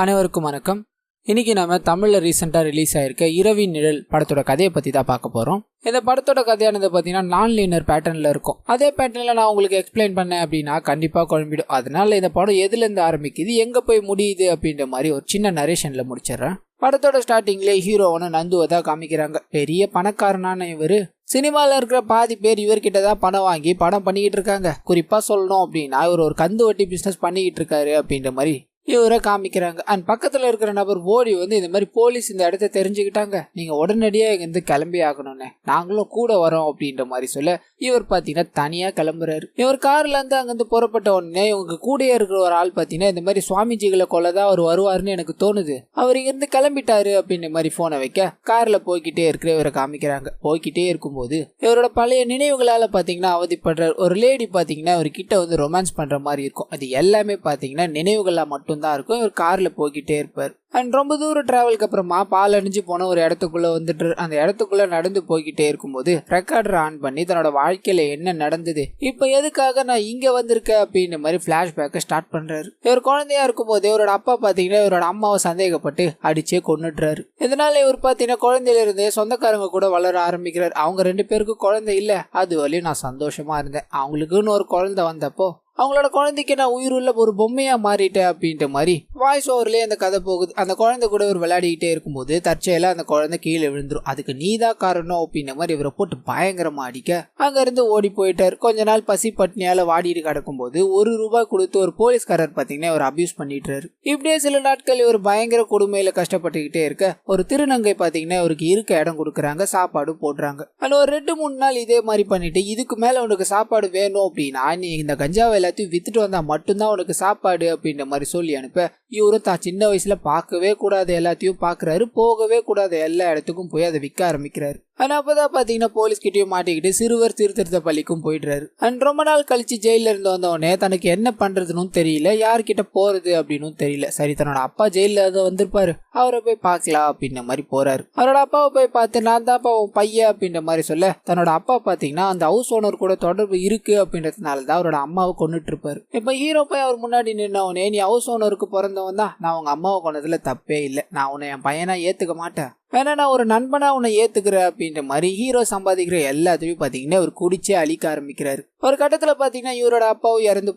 அனைவருக்கும் வணக்கம். இன்னைக்கு நம்ம தமிழ்ல ரீசெண்டா ரிலீஸ் ஆயிருக்க இரவின் நிழல் படத்தோட கதையை பத்தி தான் பார்க்க போறோம். இந்த படத்தோட கதையானது பார்த்தீங்கன்னா நான் லீனியர் பேட்டர்ன்ல இருக்கும். அதே பேட்டர்ன்ல நான் உங்களுக்கு எக்ஸ்பிளைன் பண்ணேன் அப்படின்னா கண்டிப்பா குழம்பிடும். அதனால இந்த படம் எதுல இருந்து ஆரம்பிக்குது, எங்க போய் முடியுது அப்படின்ற மாதிரி ஒரு சின்ன நரேஷன்ல முடிச்சிடறேன். படத்தோட ஸ்டார்டிங்லேயே ஹீரோவான நந்துவை தான் காமிக்கிறாங்க. பெரிய பணக்காரனான இவரு சினிமாவில் இருக்கிற பாதி பேர் இவர்கிட்ட தான் பணம் வாங்கி படம் பண்ணிக்கிட்டு இருக்காங்க. குறிப்பா சொல்லணும் அப்படின்னா இவர் ஒரு கந்து வட்டி பிசினஸ் பண்ணிக்கிட்டு இருக்காரு அப்படின்ற மாதிரி இவரை காமிக்கிறாங்க. அண்ட் பக்கத்துல இருக்கிற நபர் ஓடி வந்து இந்த மாதிரி போலீஸ் இந்த இடத்த தெரிஞ்சுக்கிட்டாங்க, நீங்க உடனடியா இங்கிருந்து கிளம்பி ஆகணும்னு, நாங்களும் கூட வரோம் அப்படின்ற மாதிரி சொல்ல இவர் பாத்தீங்கன்னா தனியா கிளம்புறாரு. இவர் கார்ல இருந்து அங்கிருந்து புறப்பட்ட உடனே இவங்க கூட இருக்கிற ஒரு ஆள் பாத்தீங்கன்னா இந்த மாதிரி சுவாமிஜிகளை கொல்லதான் அவர் வருவாருன்னு எனக்கு தோணுது, அவர் இங்கிருந்து கிளம்பிட்டாரு அப்படின்ற மாதிரி போனை வைக்க கார்ல போய்கிட்டே இருக்கிற இவரை காமிக்கிறாங்க. போய்கிட்டே இருக்கும்போது இவரோட பழைய நினைவுகளால பாத்தீங்கன்னா அவதிப்படுற ஒரு லேடி பாத்தீங்கன்னா இவர்கிட்ட வந்து ரொமான்ஸ் பண்ற மாதிரி இருக்கும். அது எல்லாமே பாத்தீங்கன்னா நினைவுகளா மட்டும் தான் இருக்கும். இவர் கார்ல போய்கிட்டே இருப்பார். அண்ட் ரொம்ப தூரம் டிராவலுக்கு அப்புறமா பால் அணிஞ்சு போன ஒரு இடத்துக்குள்ள வந்துட்டு அந்த இடத்துக்குள்ள நடந்து போய்கிட்டே இருக்கும்போது ரெக்கார்டர் ஆன் பண்ணி தன்னோட வாழ்க்கையில என்ன நடந்தது, இப்ப எதுக்காக நான் இங்க வந்திருக்கேன் அப்படின்ற மாதிரி பிளாஷ்பேக்கை ஸ்டார்ட் பண்றாரு. இவர் குழந்தையா இருக்கும் போது இவரோட அப்பா பாத்தீங்கன்னா இவரோட அம்மாவை சந்தேகப்பட்டு அடிச்சே கொன்னுடுறாரு. இதனால இவர் பாத்தீங்கன்னா குழந்தையில இருந்தே சொந்தக்காரங்க கூட வளர ஆரம்பிக்கிறார். அவங்க 2 பேருக்கு குழந்தை இல்ல, அது வரையும் நான் சந்தோஷமா இருந்தேன். அவங்களுக்குன்னு ஒரு குழந்தை வந்தப்போ அவங்களோட குழந்தைக்கு நான் உயிருள்ள ஒரு பொம்மையா மாறிட்டேன் அப்படின்ற மாதிரி வாய்ஸ் ஓவர்லயே அந்த கதை போகுது. அந்த குழந்தை கூட இவர் விளையாடிக்கிட்டே இருக்கும்போது தற்செயலா அந்த குழந்தை கீழே விழுந்துரும். அதுக்கு நீதான் காரணம் அப்படின்ற மாதிரி இவரை போட்டு பயங்கரமா அடிக்க அங்க இருந்து ஓடி போயிட்டார். கொஞ்ச நாள் பசி பட்னியால வாடிட்டு கிடக்கும் போது ₹1 கொடுத்து ஒரு போலீஸ்காரர் பாத்தீங்கன்னா இவர் அபியூஸ் பண்ணிட்டுறாரு. இப்படியே சில நாட்கள் இவர் பயங்கர கொடுமையில கஷ்டப்பட்டுக்கிட்டே இருக்க ஒரு திருநங்கை பாத்தீங்கன்னா இவருக்கு இருக்க இடம் கொடுக்குறாங்க, சாப்பாடு போடுறாங்க. ஆனா ஒரு 2-3 நாள் இதே மாதிரி பண்ணிட்டு இதுக்கு மேல உனக்கு சாப்பாடு வேணும் அப்படின்னா நீ இந்த கஞ்சாவை எல்லாத்தையும் வித்துட்டு வந்தா மட்டும்தான் உனக்கு சாப்பாடு அப்படின்ற மாதிரி சொல்லி அனுப்ப இவரும் தான் சின்ன வயசுல பார்க்கவே கூடாது எல்லாத்தையும் பாக்குறாரு, போகவே கூடாது எல்லா இடத்துக்கும் போய் அதை விற்க ஆரம்பிக்கிறாரு. ஆனா அப்பதான் பாத்தீங்கன்னா போலீஸ் கிட்டயும் மாட்டிக்கிட்டு சிறுவர் சீர்திருத்த பள்ளிக்கும் போயிடுறாரு. அண்ட் ரொம்ப நாள் கழிச்சு ஜெயில இருந்து வந்தவொடனே தனக்கு என்ன பண்றதுன்னு தெரியல, யார்கிட்ட போறது அப்படின்னு தெரியல. சரி தன்னோட அப்பா ஜெயில வந்திருப்பாரு, அவரை போய் பார்க்கலாம் அப்படின்ற மாதிரி போறாரு. அவரோட அப்பாவை போய் பார்த்து நான் தான் உன் பையன் அப்படின்ற மாதிரி சொல்ல தன்னோட அப்பா பாத்தீங்கன்னா அந்த ஹவுஸ் ஓனர் கூட தொடர்பு இருக்கு அப்படின்றதுனாலதான் அவரோட அம்மாவை கொண்டுட்டு இருப்பாரு. இப்ப ஹீரோ போய் அவர் முன்னாடி நின்னவனே நீ ஹவுஸ் ஓனருக்கு பிறந்தவன் தான், நான் உங்க அம்மாவை கொண்டதுல தப்பே இல்லை, நான் உன்னை என் பையனா ஏத்துக்க மாட்டேன், வேணா நான் ஒரு நண்பனா உன்னை ஏத்துக்கிறேன் அப்படின்ற மாதிரி ஹீரோ சம்பாதிக்கிற எல்லாத்தையும் பாத்தீங்கன்னா இவர் குடிச்சே அழிக்க ஆரம்பிக்கிறாரு. ஒரு கட்டத்துல பாத்தீங்கன்னா இவரோட அப்பாவும் இறந்து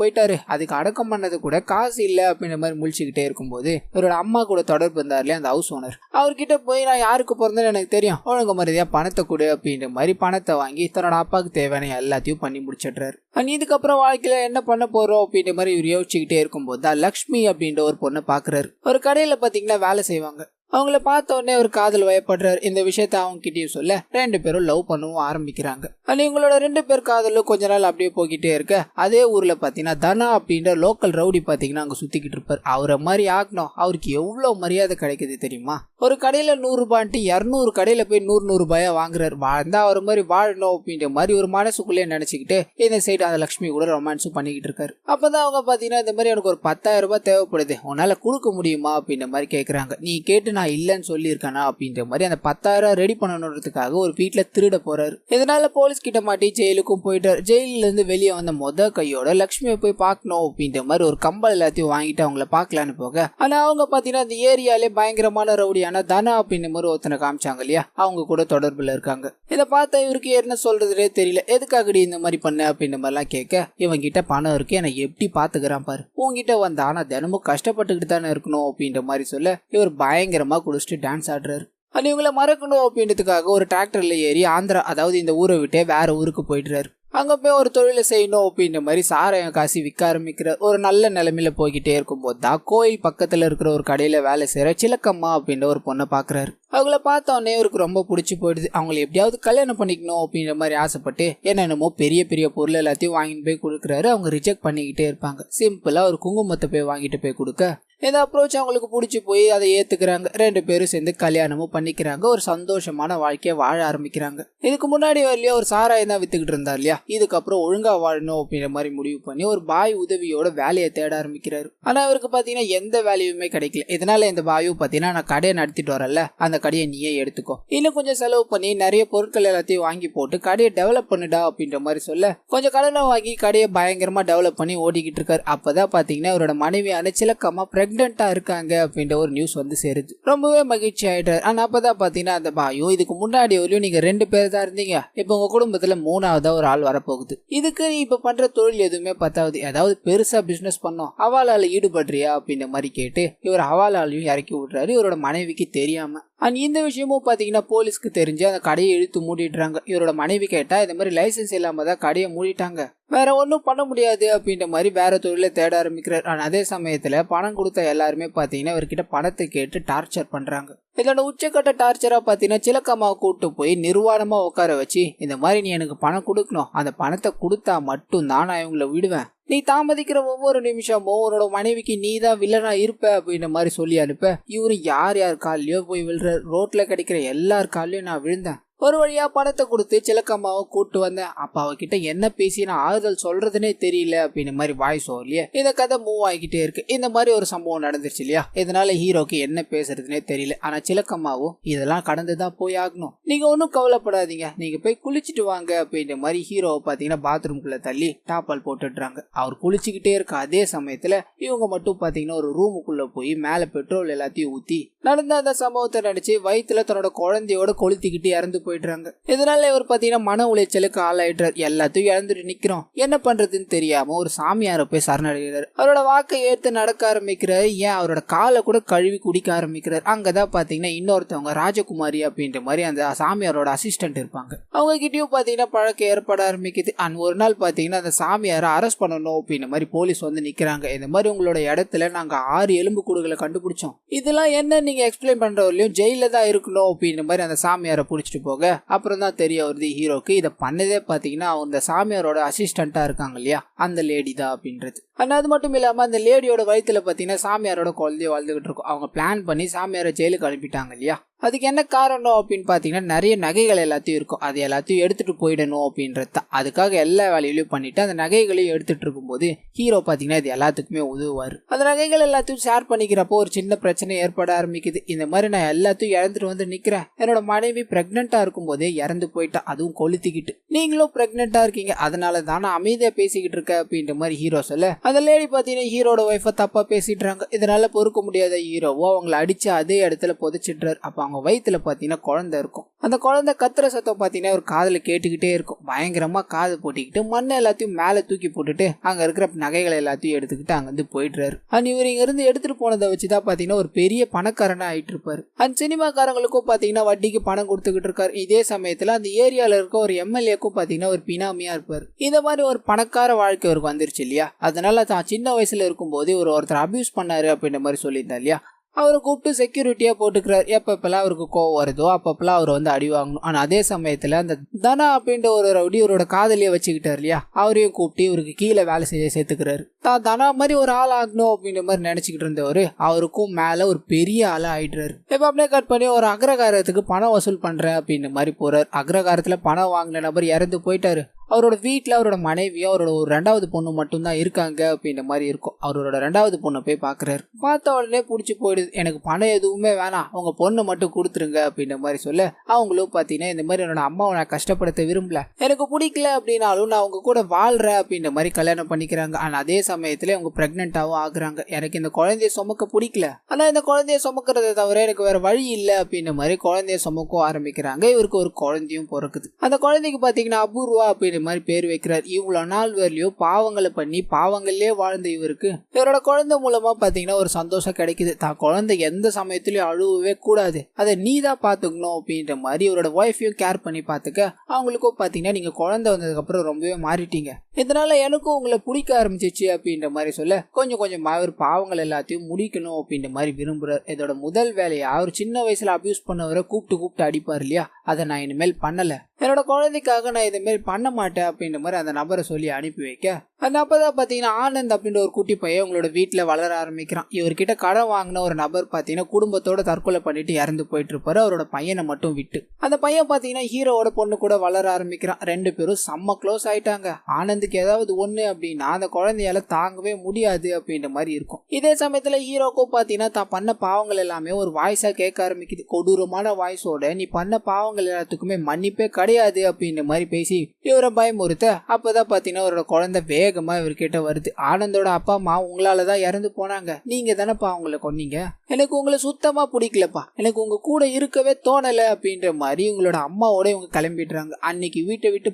போயிட்டாரு. அதுக்கு அடக்கம் பண்ணது கூட காசு இல்ல அப்படின்ற மாதிரி முழிச்சுக்கிட்டே இருக்கும்போது இவரோட அம்மா கூட தொடர்பு இருந்தார் இல்லையா அந்த ஹவுஸ் ஓனர், அவர்கிட்ட போய் நான் யாருக்கு பிறந்தேன்னு எனக்கு தெரியும், ஒழுங்கு மரியாதையா பணத்தை கொடு அப்படின்ற மாதிரி பணத்தை வாங்கி தன்னோட அப்பாவுக்கு தேவையான எல்லாத்தையும் பண்ணி முடிச்சிடுறாரு. இதுக்கப்புறம் வாழ்க்கையில என்ன பண்ண போறோம் அப்படின்ற மாதிரி இவர் யோசிச்சுக்கிட்டே இருக்கும்போது தான் லக்ஷ்மி அப்படின்ற ஒரு பொண்ணை பாக்குறாரு. ஒரு கடையில பாத்தீங்கன்னா வேலை செய்வாங்க. அவங்கள பார்த்த உடனே ஒரு காதல் வயப்படுறாரு. இந்த விஷயத்த அவங்க கிட்டயும் சொல்ல 2 பேரும் லவ் பண்ணவும் ஆரம்பிக்கிறாங்க. அது இவங்களோட 2 பேர் காதலும் கொஞ்ச நாள் அப்படியே போய்கிட்டே இருக்க அதே ஊர்ல பாத்தீங்கன்னா தனா அப்படின்ற லோக்கல் ரவுடி பாத்தீங்கன்னா அங்க சுத்திக்கிட்டு இருப்பாரு. அவரை மாதிரி ஆகணும், அவருக்கு எவ்வளவு மரியாதை கிடைக்குது தெரியுமா, ஒரு கடையில ₹100 200 கடையில போய் ₹100 வாங்குறாரு. வாழ்ந்தா அவர் மாதிரி வாழணும் அப்படின்ற மாதிரி ஒரு மனசுக்குள்ளே நினைச்சுக்கிட்டு இந்த சைடு அந்த லட்சுமி கூட ரொமான்ஸும் பண்ணிக்கிட்டு இருக்காரு. அப்பதான் அவங்க பாத்தீங்கன்னா இந்த மாதிரி எனக்கு ஒரு ₹10,000 தேவைப்படுது, உன்னால கொடுக்க முடியுமா அப்படின்ற மாதிரி கேக்குறாங்க. நீ கேட்டு நான் இல்லன்னு சொல்லியிருக்கானா அப்படின்ற மாதிரி அந்த 10,000 ரெடி பண்ணணுன்றதுக்காக ஒரு வீட்டுல திருட போறாரு. இதனால போலீஸ் கிட்ட மாட்டி ஜெயிலுக்கும் போயிட்டாரு. ஜெயில இருந்து வெளியே வந்த கையோட லட்சுமியை போய் பார்க்கணும் அப்படின்ற மாதிரி ஒரு கம்பல் எல்லாத்தையும் வாங்கிட்டு அவங்கள பாக்கலான்னு போக ஆனா அவங்க பாத்தீங்கன்னா அந்த ஏரியாலே பயங்கரமான ரவுடியான தனா அப்படின்ற மாதிரி ஒருத்தனை காமிச்சாங்க இல்லையா, அவங்க கூட தொடர்புல இருக்காங்க. இதை பார்த்தா இவருக்கு என்ன சொல்றதுனே தெரியல. எதுக்காகடி இந்த மாதிரி பண்ண அப்படின்ற மாதிரி எல்லாம் கேட்க இவங்க கிட்ட பணம் இருக்கு, என்னை எப்படி பாத்துக்கிறான் பாரு, உங்ககிட்ட வந்தா ஆனா தினமும் கஷ்டப்பட்டுக்கிட்டு தானே இருக்கணும் அப்படின்ற மாதிரி சொல்ல இவர் பயங்கரமா குடிச்சிட்டு டான்ஸ் ஆடுறாரு. அது இவங்களை மறக்கணும் அப்படின்றதுக்காக ஒரு டிராக்டர்ல ஏறி ஆந்திரா அதாவது இந்த ஊரை விட்டே வேற ஊருக்கு போயிடுறாரு. அங்க போய் ஒரு தொழிலை செய்யணும் அப்படின்ற மாதிரி சாராயம் காசி விற்க ஆரம்பிக்கிற ஒரு நல்ல நிலைமையில போய்கிட்டே இருக்கும்போது தான் கோயில் பக்கத்துல இருக்கிற ஒரு கடையில வேலை செய்யற சிலக்கம்மா அப்படின்ற ஒரு பொண்ணை பாக்குறாரு. அவங்கள பார்த்த உடனே இவருக்கு ரொம்ப பிடிச்சி போயிடுது. அவங்களை எப்படியாவது கல்யாணம் பண்ணிக்கணும் அப்படின்ற மாதிரி ஆசைப்பட்டு என்னென்னமோ பெரிய பெரிய பொருள் எல்லாத்தையும் வாங்கிட்டு போய் கொடுக்குறாரு. அவங்க ரிஜெக்ட் பண்ணிக்கிட்டே இருப்பாங்க. சிம்பிளா ஒரு குங்குமத்தை போய் வாங்கிட்டு போய் கொடுக்க இந்த அப்ரோச் அவங்களுக்கு பிடிச்சி போய் அதை ஏத்துக்கிறாங்க. 2 பேரும் சேர்ந்து கல்யாணமும் பண்ணிக்கிறாங்க. ஒரு சந்தோஷமான வாழ்க்கையை வாழ ஆரம்பிக்கிறாங்க. இதுக்கு முன்னாடி வரலையா ஒரு சாராயம் தான் வித்துக்கிட்டு இருந்தார் இல்லையா, இதுக்கப்புறம் ஒழுங்கா வாழணும் அப்படின்ற மாதிரி முடிவு பண்ணி ஒரு பாய் உதவியோட வேலையை தேட ஆரம்பிக்கிறாரு. ஆனா அவருக்கு பாத்தீங்கன்னா எந்த வேலையுமே கிடைக்கல. இதனால இந்த பாயு பாத்தீங்கன்னா நான் கடையை நடத்திட்டு வரல, அந்த கடையை நீயே எடுத்துக்கோ, இன்னும் கொஞ்சம் செலவு பண்ணி நிறைய பொருட்கள் எல்லாத்தையும் வாங்கி போட்டு கடையை டெவலப் பண்ணுடா அப்படின்ற மாதிரி சொல்ல கொஞ்சம் கடனை வாங்கி கடையை பயங்கரமா டெவலப் பண்ணி ஓடிக்கிட்டு இருக்காரு. அப்பதான் பாத்தீங்கன்னா அவரோட மனைவியான சிலக்கம்மா பிரெக்னெண்டா இருக்காங்க அப்படின்ற ஒரு நியூஸ் வந்து சேருது. ரொம்பவே மகிழ்ச்சி ஆயிட்டாரு. ஆனா அப்பதான் பாத்தீங்கன்னா அந்த பாயும் இதுக்கு முன்னாடி வரையும் நீங்க 2 பேர் தான் இருந்தீங்க, இப்ப உங்க குடும்பத்துல 3ஆவதா ஒரு ஆள் வரப்போகுது. இதுக்கு நீ இப்ப பண்ற தொழில் எதுவுமே பத்தாவது, ஏதாவது பெருசா பிசினஸ் பண்ணோம், ஹவாலால ஈடுபடுறியா அப்படின்ற மாதிரி கேட்டு இவர் ஹவாலாலையும் இறக்கி விடுறாரு இவரோட மனைவிக்கு தெரியாம. அண்ட் இந்த விஷயமும் பாத்தீங்கன்னா போலீஸ்க்கு தெரிஞ்சு அந்த கடையை இழுத்து மூடிடுறாங்க. இவரோட மனைவி கேட்டா இந்த மாதிரி லைசன்ஸ் இல்லாம தான் கடையை மூடிட்டாங்க, வேற ஒன்றும் பண்ண முடியாது அப்படின்ற மாதிரி வேற தொழிலை தேட ஆரம்பிக்கிறார். ஆனால் அதே சமயத்துல பணம் கொடுத்த எல்லாருமே பாத்தீங்கன்னா இவர்கிட்ட பணத்தை கேட்டு டார்ச்சர் பண்றாங்க. இதோட உச்சக்கட்ட டார்ச்சரா பாத்தீங்கன்னா சிலக்கம்மாவை கூட்டு போய் நிர்வாணமா உட்கார வச்சு இந்த மாதிரி நீ எனக்கு பணம் கொடுக்கணும், அந்த பணத்தை கொடுத்தா மட்டும் தான் நான் இவங்களை விடுவேன், நீ தாமதிக்கிற ஒவ்வொரு நிமிஷமும் உன்னோட மனைவிக்கு நீ தான் வில்லனா இருப்ப அப்படின்ற மாதிரி சொல்லி அனுப்ப இவரு யார் யார் காலையோ போய் விழுற, ரோட்ல கிடைக்கிற எல்லார் காலையும் நான் விழுந்தேன், ஒரு வழியா பணத்தை கொடுத்து சிலக்கம்மாவை கூட்டு வந்தேன், அப்ப அவகிட்ட என்ன பேசி நான் ஆறுதல் சொல்றதுனே தெரியல அப்படின்னு மாதிரி வாய் சொல்லியே இந்த கதை மூவ் ஆகிக்கிட்டே இருக்கு. இந்த மாதிரி ஒரு சம்பவம் நடந்துருச்சு இல்லையா, இதனால ஹீரோக்கு என்ன பேசுறதுனே தெரியல. ஆனா சிலக்கம்மாவும் இதெல்லாம் கடந்துதான் போய் ஆகணும், நீங்க ஒன்னும் கவலைப்படாதீங்க, நீங்க போய் குளிச்சுட்டு வாங்க அப்படின்ற மாதிரி ஹீரோவை பாத்தீங்கன்னா பாத்ரூம்குள்ள தள்ளி டாப்பால் போட்டுடுறாங்க. அவர் குளிச்சுக்கிட்டே இருக்க அதே சமயத்துல இவங்க மட்டும் பாத்தீங்கன்னா ஒரு ரூமுக்குள்ள போய் மேல பெட்ரோல் எல்லாத்தையும் ஊத்தி நடந்த அந்த சம்பவத்தை நினைச்சு வயிற்றுல தன்னோட குழந்தையோட கொளுத்திக்கிட்டு இறந்து போயிடுறாங்க. இதனால இவர் பாத்தீங்கன்னா மன உளைச்சலுக்கு ஆளாயிடுறார். எல்லாத்தையும் இழந்துட்டு நிக்கிறோம், என்ன பண்றதுன்னு தெரியாம ஒரு சாமியார போய் சரணடைகிறார். அவரோட வாக்கை ஏத்து நடக்க ஆரம்பிக்கிறாரு. ஏன் அவரோட காலை கூட கழுவி குடிக்க ஆரம்பிக்கிறார். அங்கதான் பாத்தீங்கன்னா இன்னொருத்தவங்க ராஜகுமாரி அப்படின்ற மாதிரி அந்த சாமியாரோட அசிஸ்டன்ட் இருப்பாங்க. அவங்க கிட்டயும் பாத்தீங்கன்னா பழக்கம் ஏற்பட ஆரம்பிக்குது. அண்ட் ஒரு நாள் பாத்தீங்கன்னா அந்த சாமியாரை அரெஸ்ட் பண்ணணும் அப்படின்ற மாதிரி போலீஸ் வந்து நிக்கிறாங்க. இந்த மாதிரி உங்களோட இடத்துல நாங்க 6 எலும்பு கூடுகளை கண்டுபிடிச்சோம், இதெல்லாம் என்ன நீங்க எக்ஸ்பிளைன் பண்றவரையும் ஜெயில தான் இருக்கணும் அப்படின்ற மாதிரி அந்த சாமியாரை புடிச்சிட்டு போக அப்புறம் தான் தெரிய வருது ஹீரோக்கு இதை பண்ணதே பாத்தீங்கன்னா அந்த சாமியாரோட அசிஸ்டண்டா இருக்காங்க இல்லையா அந்த லேடி தான் அப்படின்றது. ஆனா அது மட்டும் இல்லாம அந்த லேடியோட வயிற்றுல பாத்தீங்கன்னா சாமியாரோட குழந்தைய வாழ்ந்துகிட்டு இருக்கும். அவங்க பிளான் பண்ணி சாமியாரை ஜெயிலுக்கு அனுப்பிட்டாங்க இல்லையா, அதுக்கு என்ன காரணம் அப்படின்னு பாத்தீங்கன்னா நிறைய நகைகள் எல்லாத்தையும் இருக்கும், அது எல்லாத்தையும் எடுத்துட்டு போயிடணும் அப்படின்றது தான். அதுக்காக எல்லா வேலையிலையும் பண்ணிட்டு அந்த நகைகளையும் எடுத்துட்டு இருக்கும் போது ஹீரோ பாத்தீங்கன்னா இது எல்லாத்துக்குமே உதவுவாரு. அந்த நகைகள் எல்லாத்தையும் ஷேர் பண்ணிக்கிறப்போ ஒரு சின்ன பிரச்சனை ஏற்பட ஆரம்பிக்குது. இந்த மாதிரி நான் எல்லாத்தையும் இழந்துட்டு வந்து நிக்கிறேன், என்னோட மனைவி பிரெக்னெண்டா இருக்கும் போதே இறந்து போயிட்டா, அதுவும் கொளுத்திக்கிட்டு, நீங்களும் பிரெக்னெண்டா இருக்கீங்க, அதனால தான் நான் அமைதியா பேசிக்கிட்டு இருக்கேன் அப்படின்ற மாதிரி ஹீரோ சொல்ல அந்த லேடி பாத்தீங்கன்னா ஹீரோட ஒய்ஃபை தப்பா பேசிடுறாங்க. இதனால பொறுக்க முடியாத ஹீரோவோ அவங்களை அடிச்சு அதே இடத்துல புதைச்சிடுறாரு. அப்ப அவங்க வயிற்றுல பாத்தீங்கன்னா குழந்தை இருக்கும். அந்த குழந்தை கத்துற சத்தம் பாத்தீங்கன்னா ஒரு காதுல கேட்டுக்கிட்டே இருக்கும். பயங்கரமா காது போட்டிக்கிட்டு மண்ணை எல்லாத்தையும் மேல தூக்கி போட்டுட்டு அங்க இருக்கிற நகைகளை எல்லாத்தையும் எடுத்துக்கிட்டு அங்க இருந்து போயிடுறாரு. அண்ட் இவர் இங்க இருந்து எடுத்துட்டு போனதை வச்சுதான் பாத்தீங்கன்னா ஒரு பெரிய பணக்காரனா ஆயிட்டு இருப்பாரு. அந்த சினிமாக்காரங்களுக்கும் பாத்தீங்கன்னா வட்டிக்கு பணம் கொடுத்துக்கிட்டு இருக்காரு. இதே சமயத்துல அந்த ஏரியால இருக்க ஒரு எம்எல்ஏக்கும் பாத்தீங்கன்னா ஒரு பினாமியா இருப்பாரு. இந்த மாதிரி ஒரு பணக்கார வாழ்க்கை அவருக்கு வந்துருச்சு இல்லையா, அதனால தான் சின்ன வயசுல இருக்கும் போது ஒருத்தர் அபியூஸ் பண்ணாரு அப்படின்ற மாதிரி சொல்லியிருந்தா இல்லையா, அவரை கூப்பிட்டு செக்யூரிட்டியா போட்டுக்கிறார். எப்பப்பெல்லாம் அவருக்கு கோவம் வருதோ அப்பப்பெல்லாம் அவர் வந்து அடி வாங்கணும். ஆனா அதே சமயத்துல அந்த தனா அப்படின்ற ஒரு ரவுடி இவரோட காதலியை வச்சுக்கிட்டாரு இல்லையா, அவரையும் கூப்பிட்டு இவருக்கு கீழே வேலை செய்ய சேர்த்துக்கிறாரு. தான் தனா மாதிரி ஒரு ஆள் ஆகணும் அப்படின்ற மாதிரி நினைச்சுக்கிட்டு இருந்தவரு அவருக்கும் மேல ஒரு பெரிய ஆளா ஆயிடுறாரு. இப்ப அப்படியே கட் பண்ணி ஒரு அக்ரகாரத்துக்கு பணம் வசூல் பண்றேன் அப்படின்ற மாதிரி போறாரு. அக்ரகாரத்துல பணம் வாங்கின நபர் இறந்து போயிட்டாரு. அவரோட வீட்டுல அவரோட மனைவியும் அவரோட ஒரு 2வது பொண்ணு மட்டும் தான் இருக்காங்க அப்படின்ற மாதிரி இருக்கும். அவரோட 2வது பொண்ணை போய் பாக்குறாரு. பார்த்த உடனே பிடிச்சி போயிடுது. எனக்கு பணம் எதுவுமே வேணாம், உங்க பொண்ணை மட்டும் கொடுத்துருங்க அப்படின்ற மாதிரி சொல்ல அவங்களும் பாத்தீங்கன்னா இந்த மாதிரி என்னோட அம்மாவை நான் கஷ்டப்படுத்த விரும்பல, எனக்கு பிடிக்கல அப்படின்னாலும் நான் அவங்க கூட வாழ்றேன் அப்படின்ற மாதிரி கல்யாணம் பண்ணிக்கிறாங்க. ஆனா அதே சமயத்துல அவங்க பிரெக்னென்டாவும் ஆகுறாங்க. எனக்கு இந்த குழந்தைய சுமக்க பிடிக்கல, ஆனா இந்த குழந்தைய சுமக்கிறத தவிர எனக்கு வேற வழி இல்லை அப்படின்ற மாதிரி குழந்தைய சுமக்க ஆரம்பிக்கிறாங்க. இவருக்கு ஒரு குழந்தையும் பிறக்குது. அந்த குழந்தைக்கு பாத்தீங்கன்னா அபூர்வா அப்படின்னு மாதிரி பேர் வைக்கிறார். இவ்வளவு நாள் வரலையும் பாவங்களை பண்ணி பாவங்கள்லயே வாழ்ந்த இவருக்கு இவரோட குழந்தை மூலமா பாத்தீங்கன்னா ஒரு சந்தோஷம் கிடைக்குது. தான் குழந்தை எந்த சமயத்திலயும் அழுவவே கூடாது, அதை நீ தான் பாத்துக்கணும் அப்படின்ற மாதிரி இவரோட ஒய்ஃபையும் கேர் பண்ணி பாத்துக்க அவங்களுக்கும் பாத்தீங்கன்னா நீங்க குழந்தை வந்ததுக்கு அப்புறம் ரொம்பவே மாறிட்டீங்க, இதனால எனக்கும் உங்களை பிடிக்க ஆரம்பிச்சிச்சு அப்படின்ற மாதிரி சொல்ல கொஞ்சம் கொஞ்சமா அவர் பாவங்கள் எல்லாத்தையும் முடிக்கணும் அப்படின்ற மாதிரி விரும்புறாரு. இதோட முதல் வேலையா அவர் சின்ன வயசுல அபியூஸ் பண்ணவரை கூப்பிட்டு அடிப்பார் இல்லையா, அதை நான் இனிமேல் பண்ணல, என்னோட குழந்தைக்காக நான் இதை மாரி பண்ண மாட்டேன் அப்படின்ற மாதிரி அந்த நபரை சொல்லி அனுப்பி வைக்க அந்த அப்பதான் பாத்தீங்கன்னா ஆனந்த் அப்படின்ற ஒரு குட்டி பையன் உங்களோட வீட்டுல வளர ஆரம்பிக்கிறான். இவர்கிட்ட கடன் வாங்கின ஒரு நபர் பாத்தீங்கன்னா குடும்பத்தோட தற்கொலை பண்ணிட்டு இறந்து போயிட்டு இருப்பாரு, அவரோட பையனை மட்டும் விட்டு. அந்த பையன் பாத்தீங்கன்னா ஹீரோவோட பொண்ணு கூட வளர ஆரம்பிக்கிறான். 2 பேரும் செம்ம க்ளோஸ் ஆயிட்டாங்க. ஆனந்துக்கு ஏதாவது ஒண்ணு அப்படின்னா அந்த குழந்தையால தாங்கவே முடியாது அப்படின்ற மாதிரி இருக்கும். இதே சமயத்துல ஹீரோக்கும் பாத்தீங்கன்னா தான் பண்ண பாவங்கள் எல்லாமே ஒரு வாய்ஸா கேட்க ஆரம்பிக்குது. கொடூரமான வாய்ஸோட நீ பண்ண பாவங்கள் எல்லாத்துக்குமே மன்னிப்பே கிடையாது அப்படின்ற மாதிரி பேசி இவரை பயமுறுத்த அப்பதான் பாத்தீங்கன்னா அவரோட குழந்தை வேகமா இவர்கிட்ட வருது. ஆனந்தோட அப்பா அம்மா உங்களாலதான் இறந்து போனாங்க, நீங்க தானப்பா அவங்கள கொன்னீங்க, எனக்கு உங்களை சுத்தமா பிடிக்கலப்பா, எனக்கு உங்க கூட இருக்கவே தோணல அப்படின்ற மாதிரி உங்களோட அம்மாவோட இவங்க கிளம்பிடுறாங்க. அன்னைக்கு வீட்டை விட்டு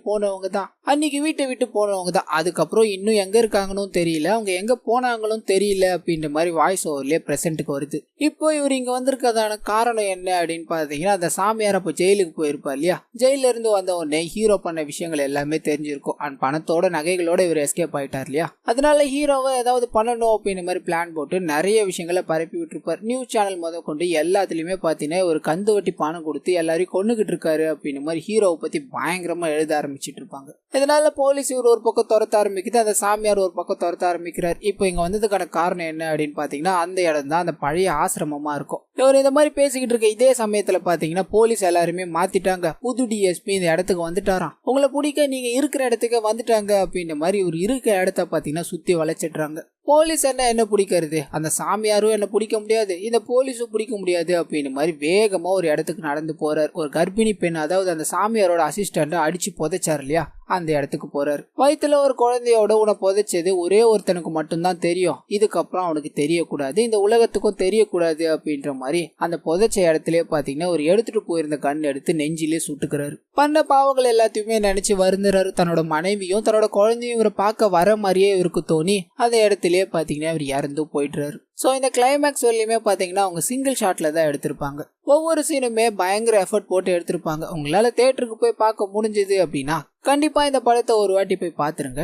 போனவங்க தான் அதுக்கப்புறம் இன்னும் எங்க இருக்காங்கன்னு தெரியல, அவங்க எங்க போனாங்களும் தெரியல அப்படின்ற மாதிரி வாய்ஸ் ஓவர்லயே பிரசன்ட்டுக்கு வருது. இப்போ இவர் இங்க வந்திருக்கதான காரணம் என்ன அப்படின்னு பாத்தீங்கன்னா, அந்த சாமியார் அப்ப ஜெயிலுக்கு போயிருப்பா இல்லையா, ஜெயில இருந்து வந்த உடனே ஹீரோ பண்ண விஷயங்கள் எல்லாமே தெரிஞ்சிருக்கும். அண்ட் பணத்தோட நகைகளோட இவர் எஸ்கேப் ஆயிட்டார் இல்லையா, அதனால ஹீரோவை ஏதாவது பண்ணணும் அப்படின்ற மாதிரி பிளான் போட்டு நிறைய விஷயங்களை பரப்பி விட்டுருப்பார். நியூஸ் சேனல் கொண்டு எல்லாத்துலயுமே பாத்தீங்கன்னா ஒரு கந்து வட்டி பணம் கொடுத்து எல்லாரையும் கொண்டுகிட்டு இருக்காரு அப்படின்ற மாதிரி ஹீரோவை பத்தி பயங்கரமா எழுத ஆரம்பிச்சிட்டு இருப்பாங்க. இதனால போலீஸ் இவர் ஒரு பக்கம் துரத்த ஆரம்பிக்குது, அந்த சாமியார் ஒரு பக்கம் துரத்த ஆரம்பிக்கிறார். இப்போ இங்க வந்ததுக்கான காரணம் என்ன அப்படின்னு பாத்தீங்கன்னா, அந்த இடம் தான் அந்த பழைய ஆசிரமமா இருக்கும். இவர் இந்த மாதிரி பேசிக்கிட்டு இருக்க இதே சமயத்துல பாத்தீங்கன்னா போலீஸ் எல்லாருமே மாத்திட்டாங்க, புது டிஎஸ்பி இந்த இடத்துக்கு வந்துட்டாராம், உங்களை பிடிக்க நீங்க இருக்கிற இடத்துக்கு வந்துட்டாங்க அப்படின்ற மாதிரி இவர் இருக்கிற இடத்த பாத்தீங்கன்னா சுத்தி வளைச்சிடுறாங்க. போலீஸ் என்ன பிடிக்கிறது, அந்த சாமியாரும் என்ன பிடிக்க முடியாது, இந்த போலீஸும் பிடிக்க முடியாது அப்படின்னு மாதிரி வேகமா ஒரு இடத்துக்கு நடந்து போறார். ஒரு கர்ப்பிணி பெண், அதாவது அந்த சாமியாரோட அசிஸ்டன்ட் அடிச்சு புதைச்சார் இல்லையா, அந்த இடத்துக்கு போறாரு. வயிற்றுல ஒரு குழந்தையோட உன புதைச்சது ஒரே ஒருத்தனுக்கு மட்டும்தான் தெரியும், இதுக்கப்புறம் அவனுக்கு தெரியக்கூடாது, இந்த உலகத்துக்கும் தெரியக்கூடாது அப்படின்ற மாதிரி அந்த புதைச்ச இடத்துலயே பாத்தீங்கன்னா ஒரு எடுத்துட்டு போயிருந்த கண் எடுத்து நெஞ்சிலே சுட்டுக்கிறாரு. பண்ண பாவங்கள் எல்லாத்தையுமே நினைச்சு வருந்துறாரு. தன்னோட மனைவியும் தன்னோட குழந்தையும் இவரை பார்க்க வர மாதிரியே இவருக்கு தோணி அந்த இடத்துலயே பாத்தீங்கன்னா இவர் இறந்து போயிடுறாரு. சோ இந்த கிளைமேக்ஸ் வரலையுமே பாத்தீங்கன்னா அவங்க சிங்கிள் ஷாட்ல தான் எடுத்திருப்பாங்க. ஒவ்வொரு சீனுமே பயங்கர எஃபர்ட் போட்டு எடுத்திருப்பாங்க. உங்களால தியேட்டருக்கு போய் பார்க்க முடிஞ்சது அப்படின்னா கண்டிப்பா இந்த படத்தை ஒரு வாட்டி போய் பாத்துருங்க.